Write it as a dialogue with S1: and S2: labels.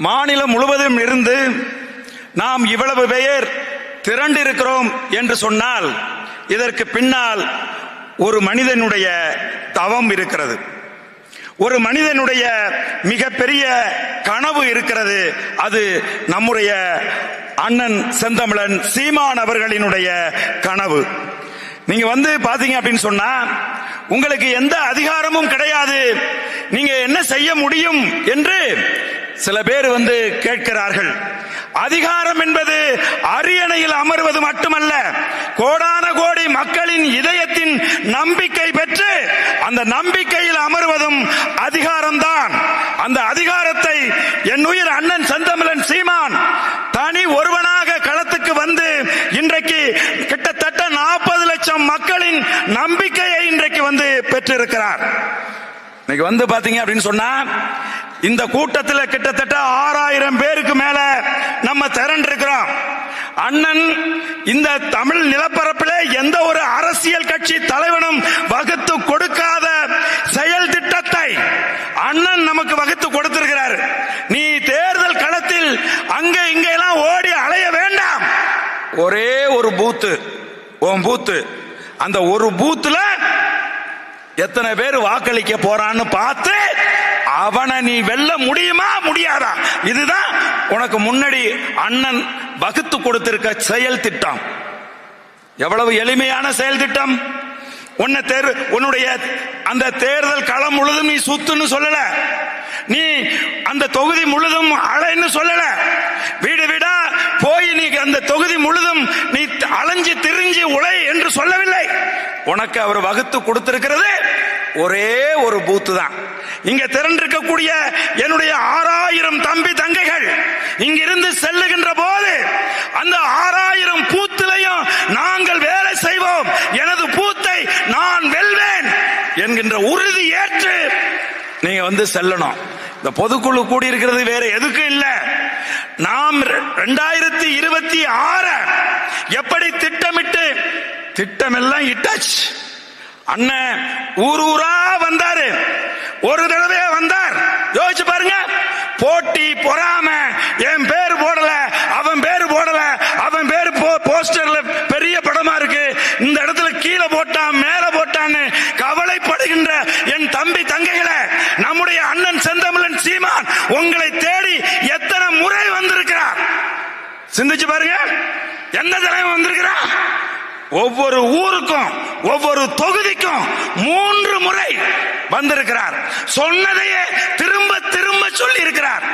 S1: மாநிலம் முழுவதும் இருந்து நாம் இவ்வளவு பெயர் திரண்டிருக்கிறோம் என்று சொன்னால் இதற்கு பின்னால் ஒரு மனிதனுடைய தவம் இருக்கிறது, ஒரு மனிதனுடைய மிகப்பெரிய கனவு இருக்கிறது. அது நம்முடைய அண்ணன் செந்தமிழன் சீமான் அவர்களினுடைய கனவு. நீங்க பாத்தீங்க அப்படின்னு சொன்னா உங்களுக்கு எந்த அதிகாரமும் கிடையாது, நீங்க என்ன செய்ய முடியும் என்று சில பேர் கேட்கிறார்கள். அதிகாரம் என்பது அரியணையில் அமர்வது மட்டுமல்ல, கோடான கோடி மக்களின் இதயத்தின் நம்பிக்கை பெற்று அந்த நம்பிக்கையில் அமர்வதும் அதிகாரம்தான். அந்த அதிகாரத்தை என் உயிர் அண்ணன் செந்தமிழன் சீமான் தனி ஒருவனாக களத்துக்கு இன்றைக்கு கிட்டத்தட்ட 40 லட்சம் மக்களின் நம்பிக்கையை இன்றைக்கு பெற்றிருக்கிறார். இன்னைக்கு பாத்தீங்க அப்படின்னு சொன்னா இந்த கூட்டத்தில் கிட்டத்தட்ட 6000 பேருக்கு மேல நம்ம திரண்டிருக்கிறோம். அண்ணன் இந்த தமிழ் நிலப்பரப்பிலே எந்த ஒரு அரசியல் கட்சி தலைவனும் வகுத்து கொடுக்காத செயல் திட்டத்தை அண்ணன் நமக்கு வகுத்து கொடுத்திருக்கிறார். நீ தேர்தல் களத்தில் அங்க இங்க எல்லாம் ஓடி அலைய வேண்டாம். ஒரே ஒரு பூத்து, அந்த ஒரு பூத்துல எத்தனை பேர் வாக்களிக்க போறான்னு பார்த்து அவனை நீ வெல்ல முடியுமா முடியாதா? இதுதான் உனக்கு முன்னாடி அண்ணன் வகுத்து கொடுத்திருக்க செயல் திட்டம். எவ்வளவு எளிமையான செயல் திட்டம். உன்னுடைய அந்த தேர்தல் களம் முழுதும் நீ சுத்துன்னு சொல்லல, நீ அந்த தொகுதி முழுதும் அலைன்னு சொல்லல, வீடு வீடா போய் நீ அந்த தொகுதி முழுதும் நீ அலைஞ்சு திரிஞ்சு உழை என்று சொல்லவில்லை. உனக்கு அவர் வகுத்து கொடுத்திருக்கிறது ஒரே ஒரு பூத்து தான். இங்க திரண்டிருக்கக்கூடிய என்னுடைய 6000 தம்பி தங்கைகள் இங்கிருந்து செல்லுகின்ற போது அந்த 6000 பூத்திலையும் நாங்கள் வேலை செய்வோம், எனது பூத்தை நான் வெல்வேன் என்கின்ற உறுதி ஏற்று நீங்க செல்லணும். இந்த பொதுக்குழு கூடி இருக்கிறது வேற எதுக்கும் இல்ல. நாம் 2026 எப்படி திட்டமெல்லாம் இட்டாச்சு. அண்ணன் ஊரா வந்தாரு, ஒரு தடவை வந்தார். யோசிச்சு பாருங்க, போட்டி பொறாம என் பேர் போடல, அவன் பேர் போடல, அவன் பேர் போஸ்டர்ல பெரிய படமா இருக்கு, இந்த இடத்துல கீழே போட்டான் மேல போட்டான்னு கவலைப்படுகின்ற என் தம்பி தங்கைகளை நம்முடைய அண்ணன் செந்தமிழன் சீமான் உங்களை தேடி எத்தனை முறை வந்திருக்கிறார் சிந்திச்சு பாருங்க. எந்த தலைவன் வந்திருக்கிறார்? ஒவ்வொரு ஊருக்கும் ஒவ்வொரு தொகுதிக்கும் 3 முறை வந்திருக்கிறார். சொன்னதையே திரும்ப திரும்ப சொல்லி இருக்கிறார்.